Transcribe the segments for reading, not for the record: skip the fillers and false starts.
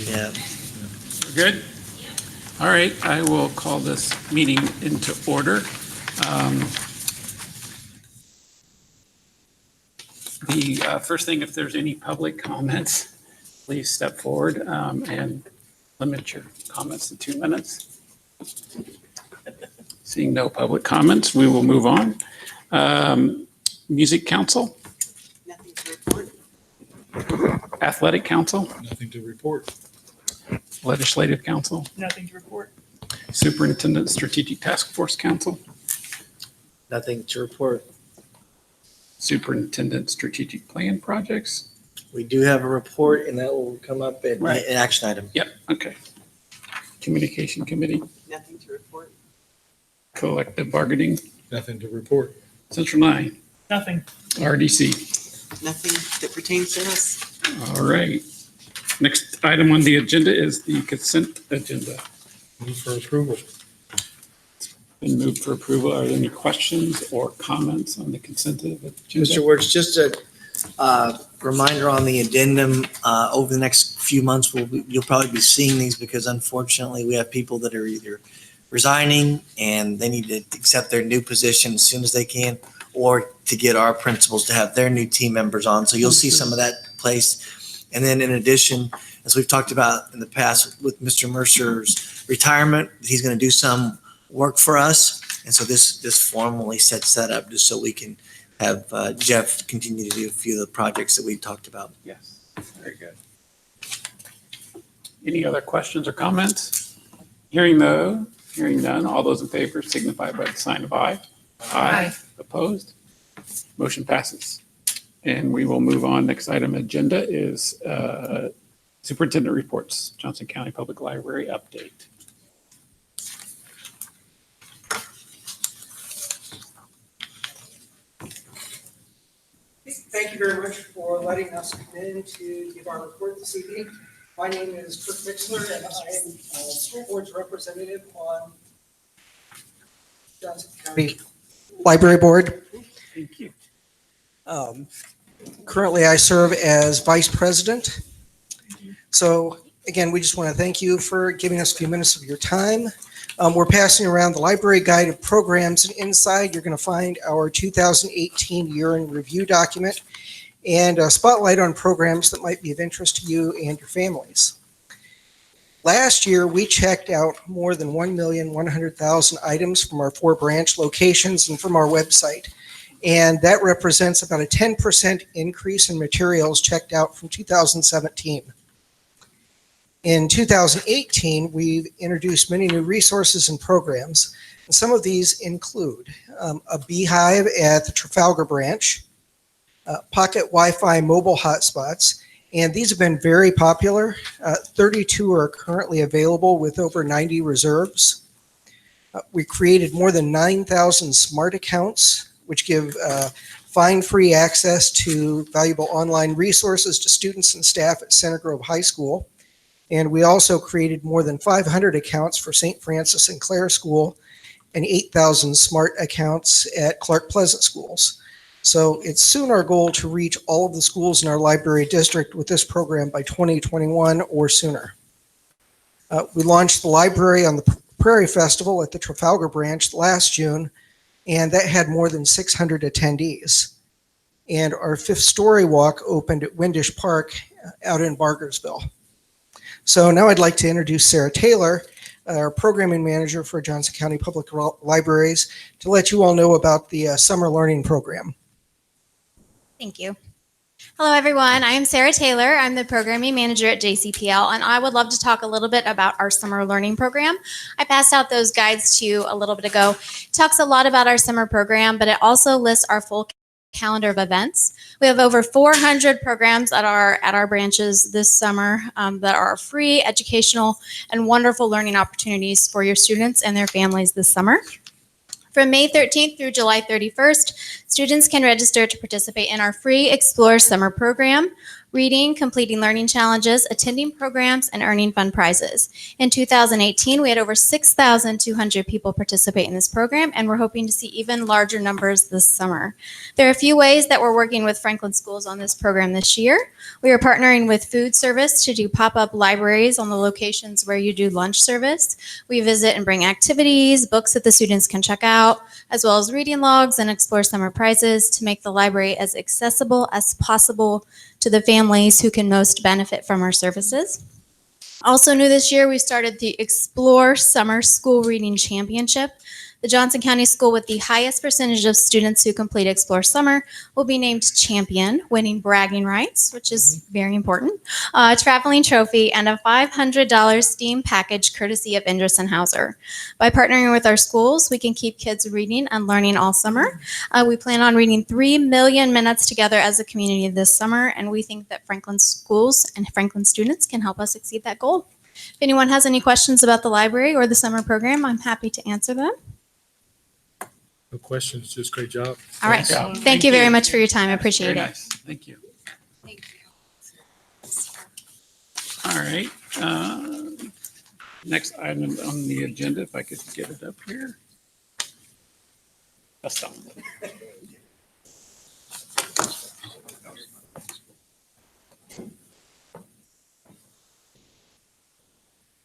Yeah. Good? All right, I will call this meeting into order. The first thing, if there's any public comments, please step forward and limit your comments to 2 minutes. Seeing no public comments, we will move on. Music Council? Nothing to report. Athletic Council? Nothing to report. Legislative Council? Nothing to report. Superintendent Strategic Task Force Council? Nothing to report. Superintendent Strategic Plan Projects? We do have a report, and that will come up in Right. an action item. Yep, okay. Communication Committee? Nothing to report. Collective Bargaining? Nothing to report. Central 9? Nothing. RDC? Nothing that pertains to us. All right. Next item on the agenda is the consent agenda. Move for approval. Been moved for approval. Are there any questions or comments on the consent agenda? Mr. Wertz, just a reminder on the addendum, over the next few months, you'll probably be seeing these because unfortunately we have people that are either resigning and they need to accept their new position as soon as they can, or to get our principals to have their new team members on. So you'll see some of that placed. And then in addition, as we've talked about in the past with Mr. Mercer's retirement, he's going to do some work for us. And so this formally sets that up just so we can have Jeff continue to do a few of the projects that we talked about. Yes, very good. Any other questions or comments? Hearing none, all those in favor signify by the sign of aye. Aye. Opposed? Motion passes. And we will move on. Next item agenda is Superintendent Reports, Johnson County Public Library update. Thank you very much for letting us come in to give our report this evening. My name is Kirk Mixler, and I am school board's representative on Johnson County Library Board. Thank you. Currently, I serve as vice president. So again, we just want to thank you for giving us a few minutes of your time. We're passing around the library guide of programs, and inside you're going to find our 2018 year in review document and a spotlight on programs that might be of interest to you and your families. Last year, we checked out more than 1,100,000 items from our 4 branch locations and from our website. And that represents about a 10% increase in materials checked out from 2017. In 2018, we've introduced many new resources and programs. And some of these include a beehive at the Trafalgar branch, pocket Wi-Fi mobile hotspots, and these have been very popular. 32 are currently available with over 90 reserves. We created more than 9,000 smart accounts, which give fine-free access to valuable online resources to students and staff at Center Grove High School. And we also created more than 500 accounts for St. Francis and Clare School and 8,000 smart accounts at Clark Pleasant Schools. So it's soon our goal to reach all of the schools in our library district with this program by 2021 or sooner. We launched the library on the Prairie Festival at the Trafalgar branch last June, and that had more than 600 attendees. And our 5th story walk opened at Windish Park out in Bargersville. So now I'd like to introduce Sarah Taylor, our programming manager for Johnson County Public Libraries, to let you all know about the summer learning program. Thank you. Hello, everyone. I am Sarah Taylor. I'm the programming manager at JCPL, and I would love to talk a little bit about our summer learning program. I passed out those guides to you a little bit ago. It talks a lot about our summer program, but it also lists our full calendar of events. We have over 400 programs at our branches this summer that are free, educational, and wonderful learning opportunities for your students and their families this summer. From May 13th through July 31st, students can register to participate in our free Explore Summer program. reading, completing learning challenges, attending programs, and earning fun prizes. In 2018, we had over 6,200 people participate in this program, and we're hoping to see even larger numbers this summer. There are a few ways that we're working with Franklin Schools on this program this year. We are partnering with food service to do pop-up libraries on the locations where you do lunch service. We visit and bring activities, books that the students can check out, as well as reading logs and explore summer prizes to make the library as accessible as possible to the families who can most benefit from our services. Also new this year, we started the Explore Summer School Reading Championship. The Johnson County school with the highest percentage of students who complete Explore Summer will be named champion, winning bragging rights, which is very important, a traveling trophy, and a $500 STEAM package courtesy of Indris and Hauser. By partnering with our schools, we can keep kids reading and learning all summer. We plan on reading 3 million minutes together as a community this summer, and we think that Franklin schools and Franklin students can help us exceed that goal. If anyone has any questions about the library or the summer program, I'm happy to answer them. No questions, just great job. All right. Great job. Thank you very much for your time. I appreciate Very it. nice. Thank you. All right. Next item on the agenda, if I could get it up here. That's done.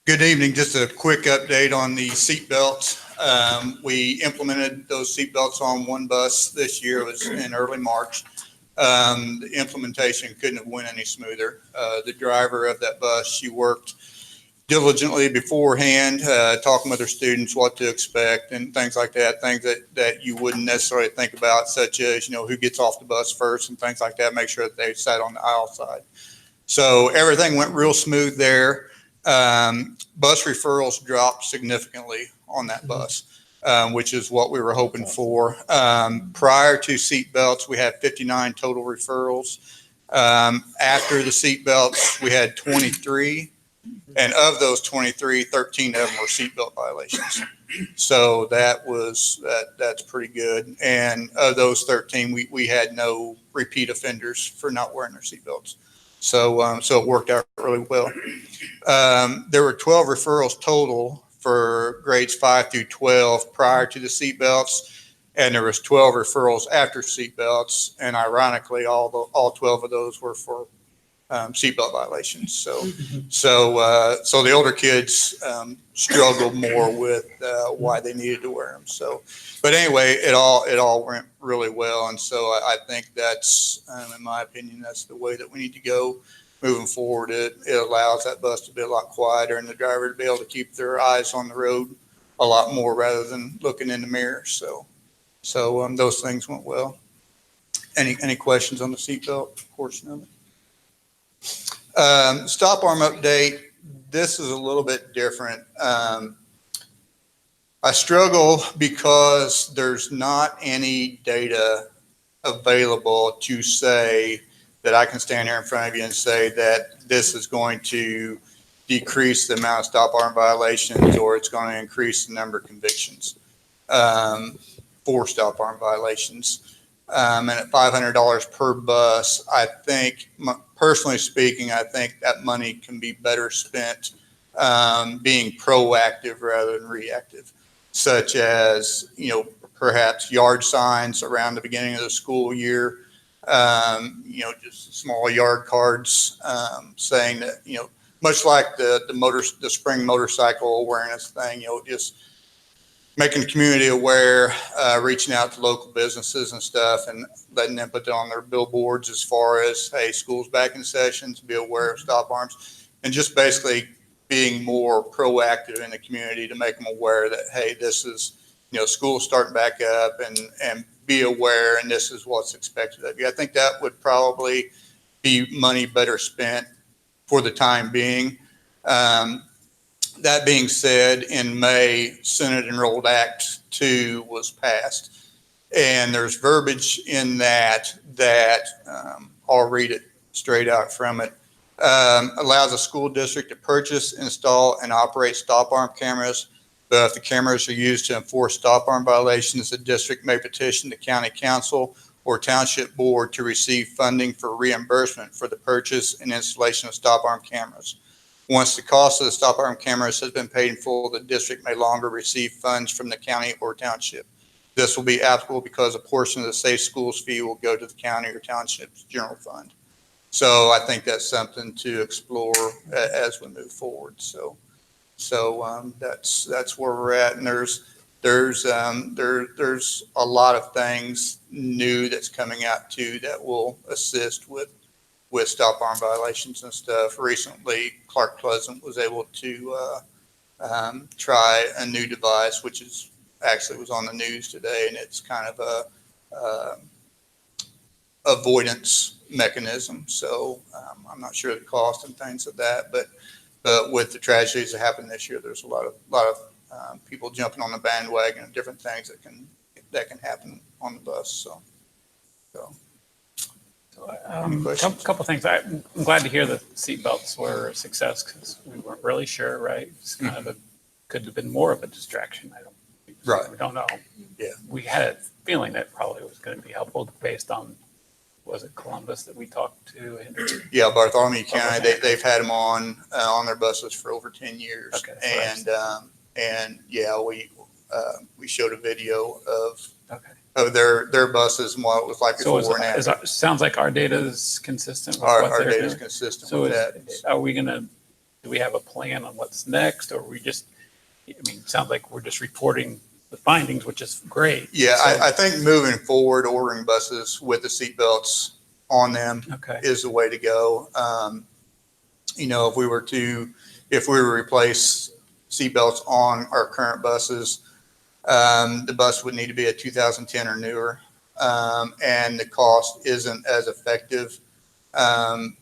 Good evening. Just a quick update on the seat belts. We implemented those seat belts on one bus this year. It was in early March. The implementation couldn't have went any smoother. The driver of that bus, she worked diligently beforehand, talking with her students what to expect and things like that, things that you wouldn't necessarily think about, such as, who gets off the bus first and things like that, make sure that they sat on the aisle side. So everything went real smooth there. Bus referrals dropped significantly on that bus, which is what we were hoping for. Prior to seat belts, we had 59 total referrals. After the seat belts, we had 23. And of those 23, 13 of them were seatbelt violations. So that's pretty good. And of those 13, we had no repeat offenders for not wearing their seatbelts. So it worked out really well. There were 12 referrals total for grades 5 through 12 prior to the seatbelts, and there was 12 referrals after seatbelts. And ironically, all 12 of those were for seatbelt violations. So the older kids struggled more with why they needed to wear them. But anyway, it all went really well, and so I think that's, in my opinion, that's the way that we need to go moving forward. It allows that bus to be a lot quieter and the driver to be able to keep their eyes on the road a lot more rather than looking in the mirror. So those things went well. Any questions on the seatbelt portion of it? Stop arm update. This is a little bit different. I struggle because there's not any data available to say that I can stand here in front of you and say that this is going to decrease the amount of stop arm violations or it's going to increase the number of convictions for stop arm violations. And at $500 per bus, I think, personally speaking, I think that money can be better spent being proactive rather than reactive, such as, perhaps yard signs around the beginning of the school year, just small yard cards saying that, much like the spring motorcycle awareness thing, just making the community aware, reaching out to local businesses and stuff and letting them put it on their billboards as far as, hey, school's back in sessions, be aware of stop arms, and just basically being more proactive in the community to make them aware that, hey, this is, school's starting back up and be aware, and this is what's expected of you. I think that would probably be money better spent for the time being. That being said, in May, Senate Enrolled Act 2 was passed, and there's verbiage in that I'll read it straight out from it. Allows a school district to purchase, install, and operate stop arm cameras. But if the cameras are used to enforce stop arm violations, the district may petition the county council or township board to receive funding for reimbursement for the purchase and installation of stop arm cameras. Once the cost of the stop arm cameras has been paid in full, the district may longer receive funds from the county or township. This will be applicable because a portion of the Safe Schools fee will go to the county or township's general fund. So I think that's something to explore as we move forward. So that's where we're at. And there's a lot of things new that's coming out too that will assist with stop arm violations and stuff. Recently, Clark Pleasant was able to try a new device, which is actually was on the news today, and it's kind of a avoidance mechanism. So I'm not sure the cost and things of that, but with the tragedies that happened this year, there's a lot of people jumping on the bandwagon of different things that can happen on the bus. So. Couple things. I'm glad to hear the seatbelts were a success because we weren't really sure, right? It's kind of could have been more of a distraction. I don't think so. Right. We don't know. Yeah. We had a feeling that probably was going to be helpful based on, was it Columbus that we talked to? Yeah, Bartholomew County, they've had them on their buses for over 10 years. Okay, And yeah, we showed a video of Okay. their buses and what it was like So before and after. sounds like our data is consistent with what Our they're data is doing. consistent So with that. are we do we have a plan on what's next, or we just, I mean, it sounds like we're just reporting the findings, which is great. Yeah, So- I think moving forward, ordering buses with the seatbelts on them Okay. is the way to go. If we were to replace seatbelts on our current buses, the bus would need to be a 2010 or newer. And the cost isn't as effective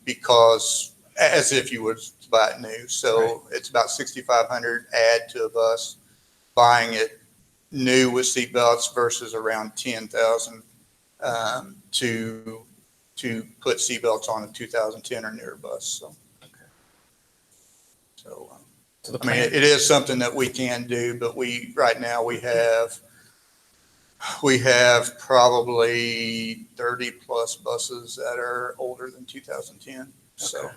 because as if you would buy it new. So It's about $6,500 add to a bus, buying it new with seatbelts versus around $10,000 to put seatbelts on a 2010 or newer bus. So So the I mean, plan, it is something that we can do, but right now we have probably 30 plus buses that are older than 2010. So, Okay.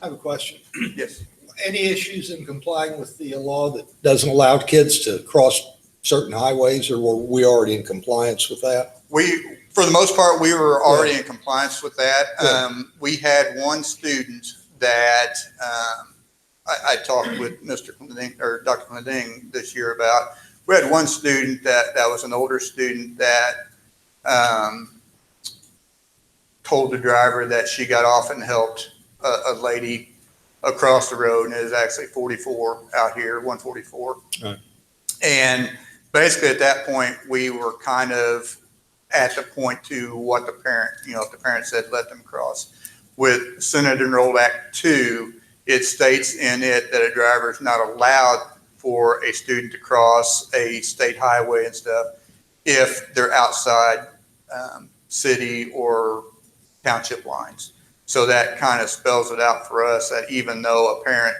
I have a question. yes. Any issues in complying with the law that doesn't allow kids to cross certain highways, or were we already in compliance with that? For the most part, we were already in compliance with that. Good. We had one student that I talked with Mr. Clending, or Dr. Clending this year about. We had one student that was an older student that told the driver that she got off and helped a lady across the road, and it was actually 44 out here, 144. Right. And basically at that point, we were kind of at the point to what the parent, if the parent said, let them cross. With Senate Enrolled Act 2, it states in it that a driver is not allowed for a student to cross a state highway and stuff if they're outside city or township lines. So that kind of spells it out for us that even though a parent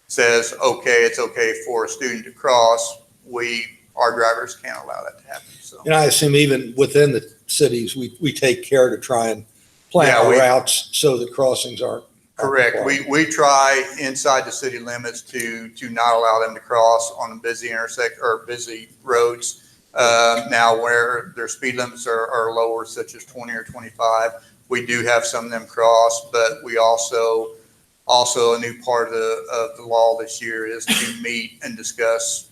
says, okay, it's okay for a student to cross, our drivers can't allow that to happen. So. And I assume even within the cities, we take care to try and plan Yeah, our we- routes so that crossings aren't. Correct. We try inside the city limits to not allow them to cross on busy or busy roads. Now where their speed limits are lower, such as 20 or 25, we do have some of them cross, but we also a new part of the law this year is to meet and discuss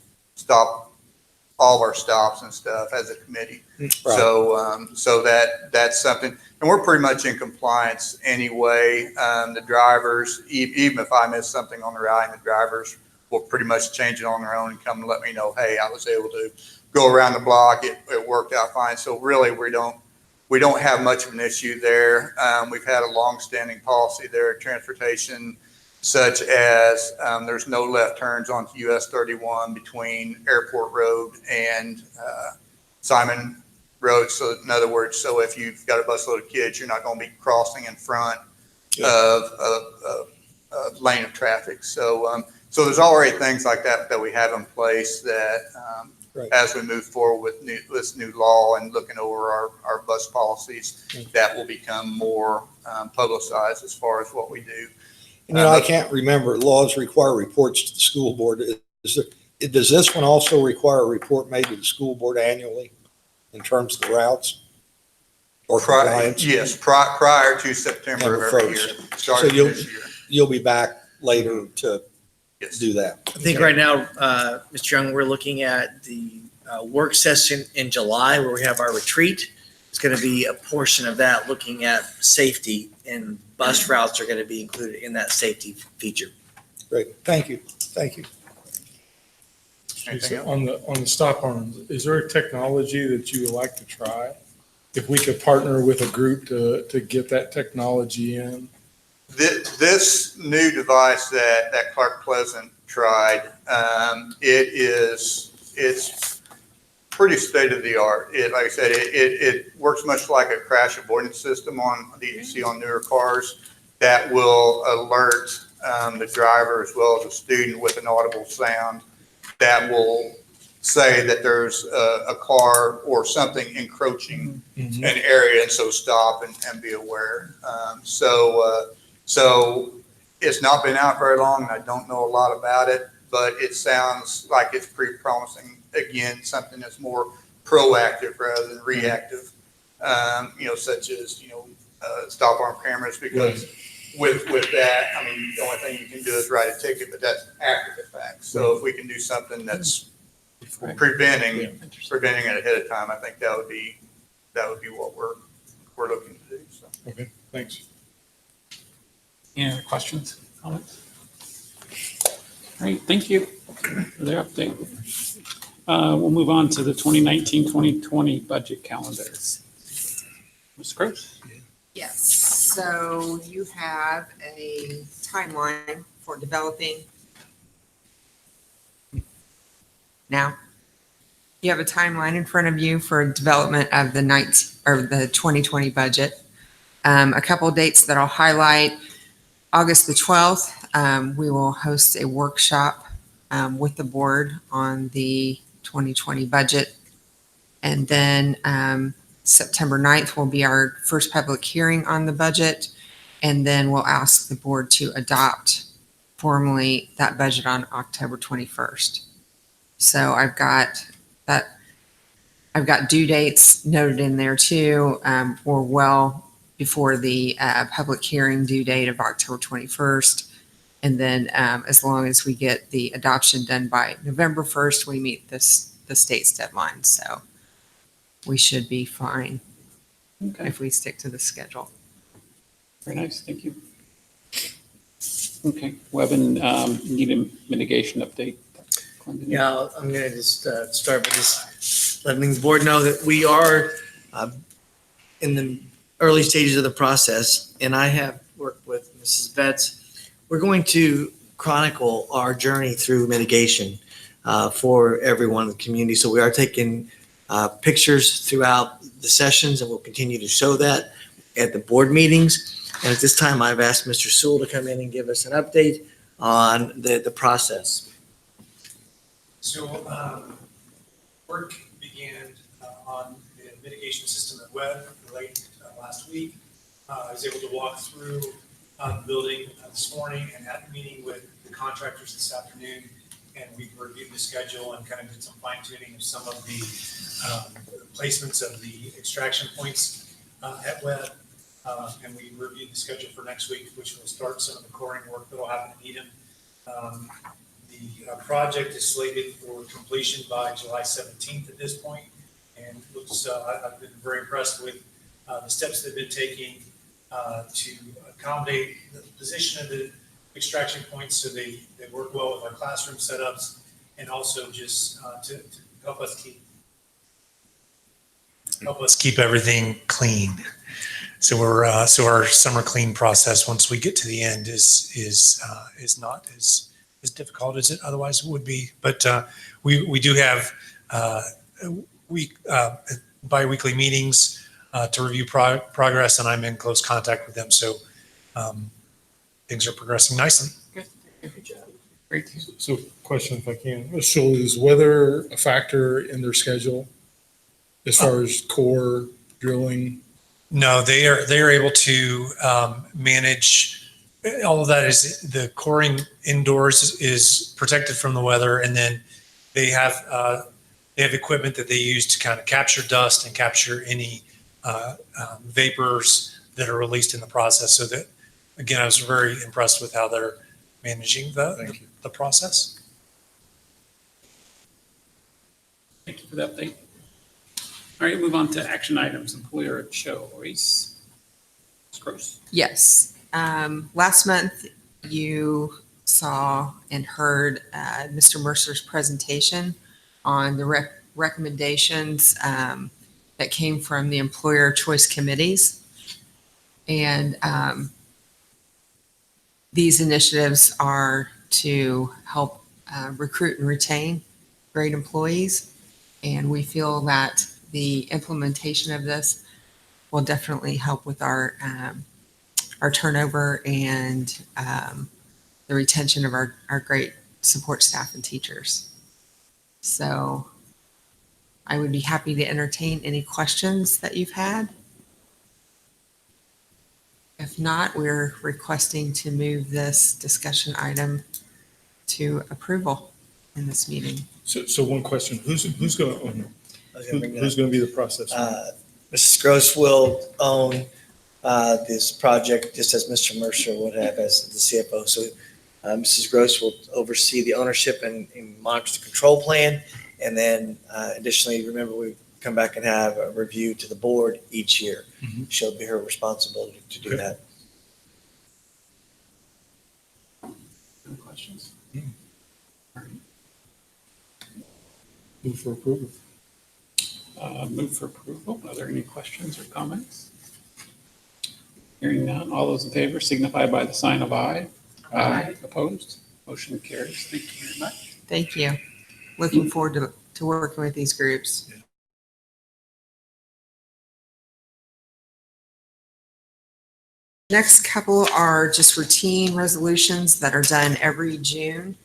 all of our stops and stuff as a committee. Right. So that's something, and we're pretty much in compliance anyway. The drivers, even if I miss something on the route, the drivers will pretty much change it on their own and come and let me know, hey, I was able to go around the block. It worked out fine. So really, we don't have much of an issue there. We've had a long-standing policy there at transportation, such as there's no left turns onto US 31 between Airport Road and Simon Road. So in other words, so if you've got a busload of kids, you're not going to be crossing in front of a lane of traffic. So there's already things like that we have in place that Right. as we move forward with this new law and looking over our bus policies, that will become more publicized as far as what we do. And, I can't remember, laws require reports to the school board. Does this one also require a report made to the school board annually in terms of the routes or compliance? Yes, prior to September of every year, starting you'll- this year. You'll be back later to Yes. do that. I think right now, Mr. Young, we're looking at the work session in July where we have our retreat. It's going to be a portion of that looking at safety, and bus routes are going to be included in that safety feature. Great. Thank you. Thank you. Anything else? On the stop arms, is there a technology that you would like to try? If we could partner with a group to get that technology in? This new device that Clark Pleasant tried, it's pretty state of the art. Like I said, it works much like a crash avoidance system that you see on newer cars that will alert the driver as well as the student with an audible sound that will say that there's a car or something encroaching an area, and so stop and be aware. So it's not been out very long, and I don't know a lot about it, but it sounds like it's pretty promising. Again, something that's more proactive rather than reactive, such as, stop arm cameras, because with that, I mean, the only thing you can do is write a ticket, but that's after the fact. So if we can do something that's preventing it ahead of time, I think that would be what we're looking to do. So. Okay, thanks. Any other questions, comments? All right, thank you for the update. We'll move on to the 2019-2020 budget calendar. Ms. Gross? Yes, so you have a timeline for developing. Now, you have a timeline in front of you for development of the 2020 budget. A couple of dates that I'll highlight. August the 12th, we will host a workshop with the board on the 2020 budget. And then September 9th will be our first public hearing on the budget. And then we'll ask the board to adopt formally that budget on October 21st. So I've got due dates noted in there too, or well before the public hearing due date of October 21st. And then as long as we get the adoption done by November 1st, we meet the state's deadline. So we should be fine if we stick to the schedule. Very nice, thank you. Okay, Webin, need a mitigation update. Yeah, I'm going to just start by just letting the board know that we are in the early stages of the process, and I have worked with Mrs. Betts. We're going to chronicle our journey through mitigation for everyone in the community. So we are taking pictures throughout the sessions, and we'll continue to show that at the board meetings. And at this time, I've asked Mr. Sewell to come in and give us an update on the process. So work began on the mitigation system at Webb late last week. I was able to walk through the building this morning and had a meeting with the contractors this afternoon, and we reviewed the schedule and kind of did some fine tuning of some of the placements of the extraction points at Webb. And we reviewed the schedule for next week, which will start some of the coring work that will happen in Eden. The project is slated for completion by July 17th at this point, and looks, I've been very impressed with the steps they've been taking to accommodate the position of the extraction points so they work well with our classroom setups, and also just to help us keep everything clean. So our summer clean process, once we get to the end, is not as difficult as it otherwise would be. But we do have bi-weekly meetings to review progress, and I'm in close contact with them. So things are progressing nicely. Good job. Great. So question if I can. So is weather a factor in their schedule as far as core drilling? No, they are able to manage all of that. Is the coring indoors is protected from the weather, and then they have equipment that they use to kind of capture dust and capture any vapors that are released in the process. So that, again, I was very impressed with how they're managing the process. Thank you for the update. All right, move on to action items, employer choice. Ms. Gross. Yes. Last month, you saw and heard Mr. Mercer's presentation on the recommendations that came from the employer choice committees. And these initiatives are to help recruit and retain great employees. And we feel that the implementation of this will definitely help with our turnover and the retention of our great support staff and teachers. So I would be happy to entertain any questions that you've had. If not, we're requesting to move this discussion item to approval in this meeting. So one question, who's going to own I was it? gonna bring that Who's going to be the process? Mrs. Gross will own this project just as Mr. Mercer would have as the CFO. So Mrs. Gross will oversee the ownership and monitor the control plan. And then additionally, remember, we come back and have a review to the board each year. Mhm. She'll be her responsibility to do Okay. that. Any questions? Mm. All right. Move for approval. Move for approval. Are there any questions or comments? Hearing none, all those in favor signify by the sign of aye. Aye. Opposed? Motion carries. Thank you very much. Thank you. Looking forward to working with these groups. Next couple are just routine resolutions that are done every June.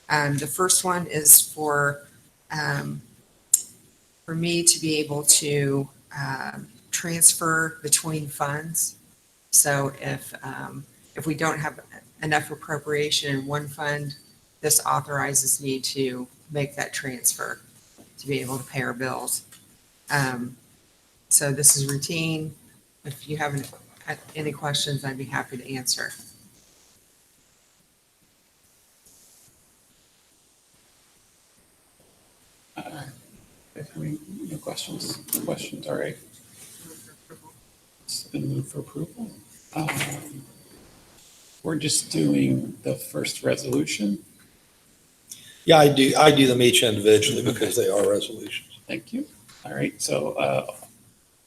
The first one is for me to be able to transfer between funds. So if we don't have enough appropriation in one fund, this authorizes me to make that transfer to be able to pay our bills. So this is routine. If you have any questions, I'd be happy to answer. No questions? Questions, all right. It's been moved for approval. We're just doing the first resolution. Yeah, I do them each individually because they are resolutions. Thank you. All right, so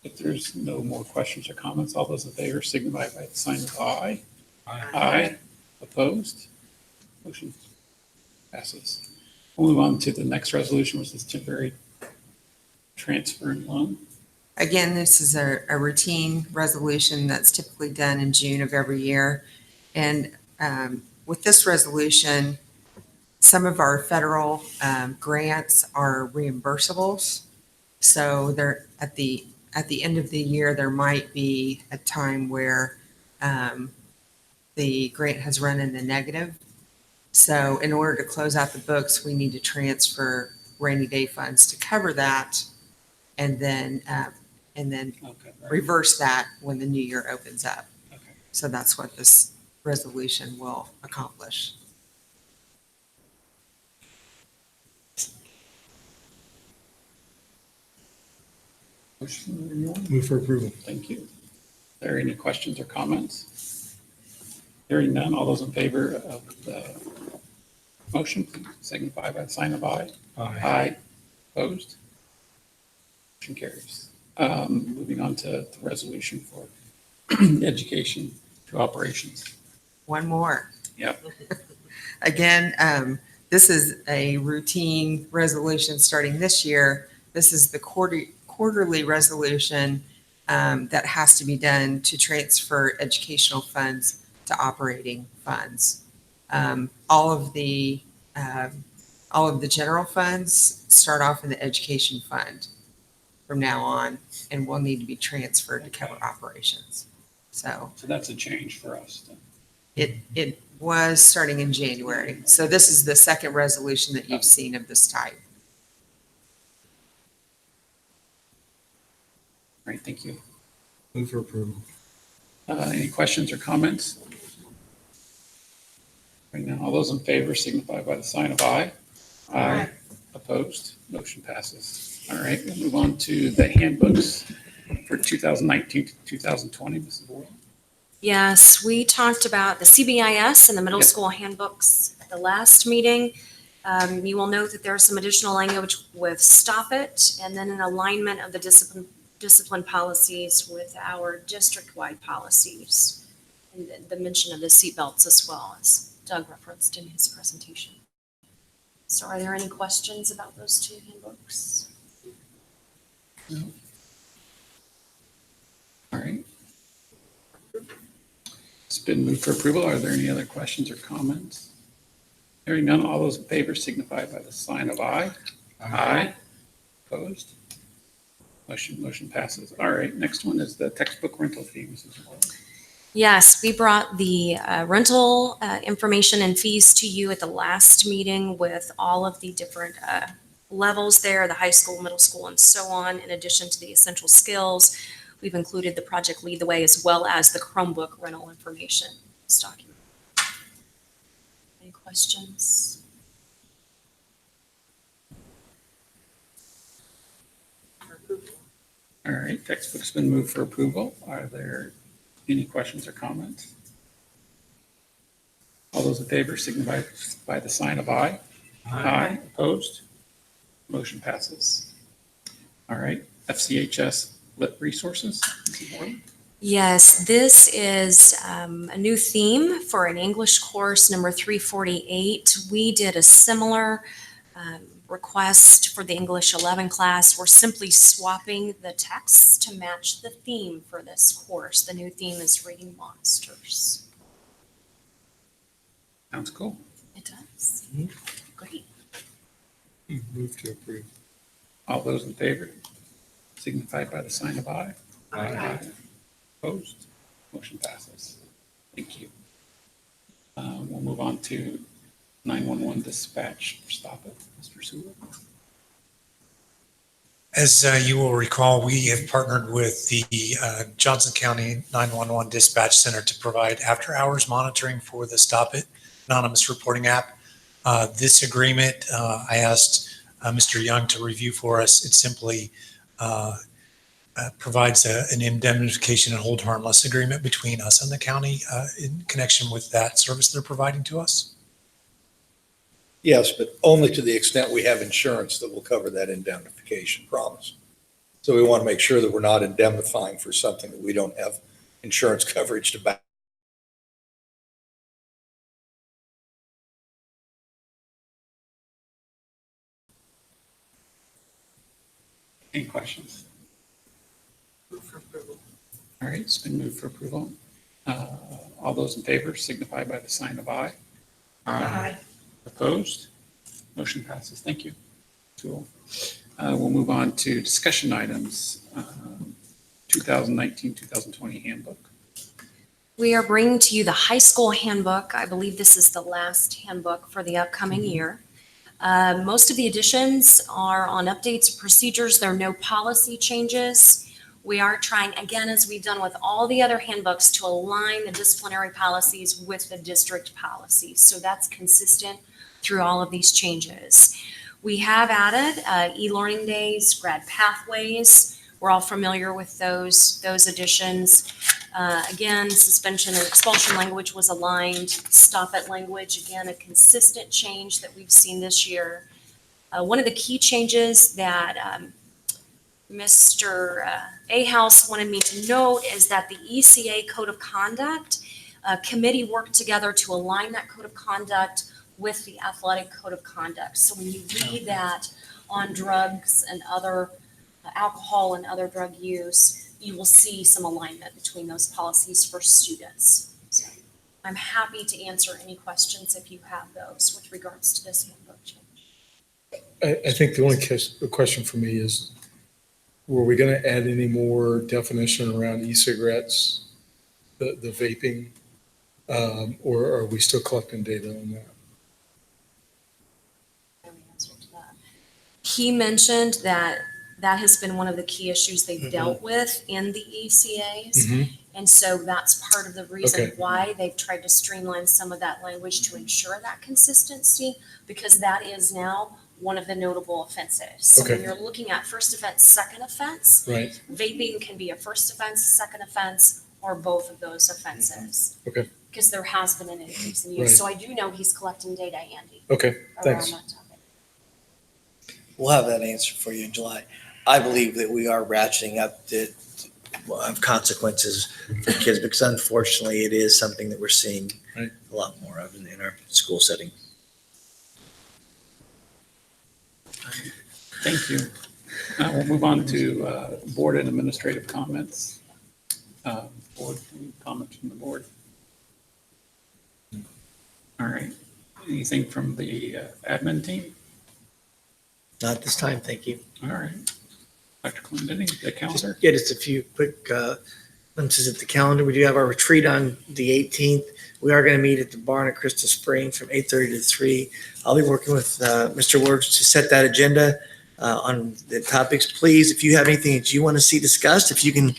if there's no more questions or comments, all those in favor signify by the sign of aye. Aye. Opposed? Motion passes. We'll move on to the next resolution, which is temporary transfer and loan. Again, this is a routine resolution that's typically done in June of every year. And with this resolution, some of our federal grants are reimbursables. So they're at the end of the year, there might be a time where the grant has run in the negative. So in order to close out the books, we need to transfer rainy day funds to cover that, and then Okay. reverse that when the new year opens up. Okay. So that's what this resolution will accomplish. Motion, anyone? Move for approval. Thank you. Are there any questions or comments? Hearing none, all those in favor of the motion, please signify by the sign of aye. Aye. Opposed? Motion carries. Moving on to the resolution for education to operations. One more. Yep. Again, this is a routine resolution starting this year. This is the quarterly resolution that has to be done to transfer educational funds to operating funds. All of the all of the general funds start off in the education fund from now on, and will need to be transferred to cover operations. So So that's a change for us then. it was starting in January. So this is the second resolution that you've seen of this type. All right, thank you. Move for approval. Any questions or comments? Right now, all those in favor signify by the sign of aye. Aye. Opposed? Motion passes. All right, we'll move on to the handbooks for 2019 to 2020, Mrs. Boyle. Yes, we talked about the CBIS and the middle Yep. school handbooks at the last meeting. You will note that there's some additional language with stop it and then an alignment of the discipline policies with our district-wide policies. And the mention of the seatbelts as well, as Doug referenced in his presentation. So are there any questions about those two handbooks? No. All right. It's been moved for approval. Are there any other questions or comments? Hearing none, all those in favor signify by the sign of aye. Aye. Opposed? Motion passes. All right, next one is the textbook rental fee, Mrs. Boyle. Yes, we brought the rental information and fees to you at the last meeting with all of the different levels there, the high school, middle school, and so on, in addition to the essential skills. We've included the Project Lead the Way as well as the Chromebook rental information in this document. Any questions? All right, textbook's been moved for approval. Are there any questions or comments? All those in favor signify by the sign of aye. Aye. Opposed? Motion passes. All right, FCHS Lit Resources, Mrs. Boyle. Yes, this is a new theme for an English course, number 348. We did a similar request for the English 11 class. We're simply swapping the texts to match the theme for this course. The new theme is Reading Monsters. Sounds cool. It does. Great. Move to approve. All those in favor signify by the sign of aye. Aye. Opposed? Motion passes. Thank you. We'll move on to 911 dispatch. Stop it, Mr. Sewell. As you will recall, we have partnered with the Johnson County 911 Dispatch Center to provide after-hours monitoring for the Stop It anonymous reporting app. This agreement, I asked Mr. Young to review for us. It simply provides an indemnification and hold harmless agreement between us and the county in connection with that service they're providing to us. Yes, but only to the extent we have insurance that will cover that indemnification promise. So we want to make sure that we're not indemnifying for something that we don't have insurance coverage to back. Any questions? Move for approval. All right, it's been moved for approval. All those in favor signify by the sign of aye. Aye. Opposed? Motion passes. Thank you. Cool. We'll move on to discussion items. 2019-2020 handbook. We are bringing to you the high school handbook. I believe this is the last handbook for the upcoming year. Most of the additions are on updates of procedures. There are no policy changes. We are trying, again, as we've done with all the other handbooks, to align the disciplinary policies with the district policies. So that's consistent through all of these changes. We have added e-learning days, grad pathways. We're all familiar with those additions. Again, suspension and expulsion language was aligned. Stop it language, again, a consistent change that we've seen this year. One of the key changes that Mr. Ahouse wanted me to note is that the ECA Code of Conduct committee worked together to align that code of conduct with the athletic code of conduct. So when you read that on drugs and other alcohol and other drug use, you will see some alignment between those policies for students. So I'm happy to answer any questions if you have those with regards to this handbook change. I think the only question for me is, were we going to add any more definition around e-cigarettes, the vaping, or are we still collecting data on that? He mentioned that that has been one of the key issues they've dealt with in the ECAs. Mhm. And so that's part of the reason Okay. why they've tried to streamline some of that language to ensure that consistency, because that is now one of the notable offenses. So when Okay. you're looking at first offense, second offense, Right. vaping can be a first offense, second offense, or both of those offenses. Okay. Because there has been an increase in use. Right. So I do know he's collecting data, Andy, Okay. around Thanks. that topic. We'll have that answer for you in July. I believe that we are ratcheting up the consequences for kids because unfortunately it is something that we're seeing Right. a lot more of in our school setting. Thank you. Now we'll move on to board and administrative comments. Board, any comments from the board? All right. Anything from the admin team? Not this time, thank you. All right. Dr. Clendenning, the calendar? Yeah, just a few quick glimpses at the calendar. We do have our retreat on the 18th. We are going to meet at the barn at Crystal Springs from 8:30 to 3. I'll be working with Mr. Works to set that agenda on the topics. Please, if you have anything that you want to see discussed, if you can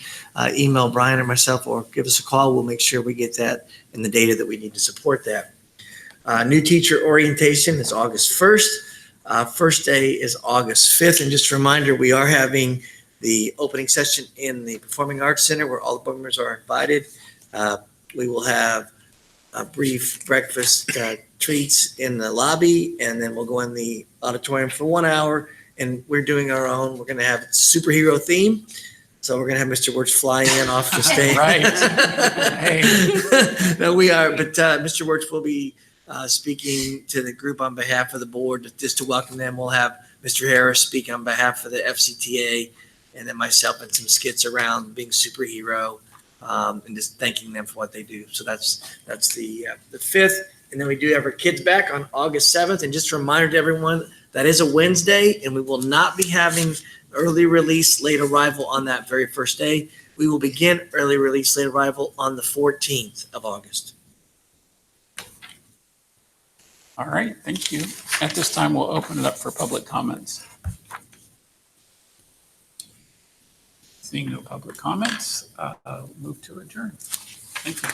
email Brian or myself or give us a call, we'll make sure we get that and the data that we need to support that. New teacher orientation is August 1st. First day is August 5th. And just a reminder, we are having the opening session in the Performing Arts Center where all the board members are invited. We will have a brief breakfast treats in the lobby, and then we'll go in the auditorium for 1 hour. And we're doing our own. We're going to have a superhero theme. So we're going to have Mr. Wirtz fly in off the stage. Right. Hey. No, we are. But Mr. Wirtz will be speaking to the group on behalf of the board just to welcome them. We'll have Mr. Harris speak on behalf of the FCTA, and then myself and some skits around being superhero and just thanking them for what they do. So that's the 5th. And then we do have our kids back on August 7th. And just a reminder to everyone, that is a Wednesday, and we will not be having early release, late arrival on that very first day. We will begin early release, late arrival on the 14th of August. All right, thank you. At this time, we'll open it up for public comments. Seeing no public comments, move to adjourn. Thank you.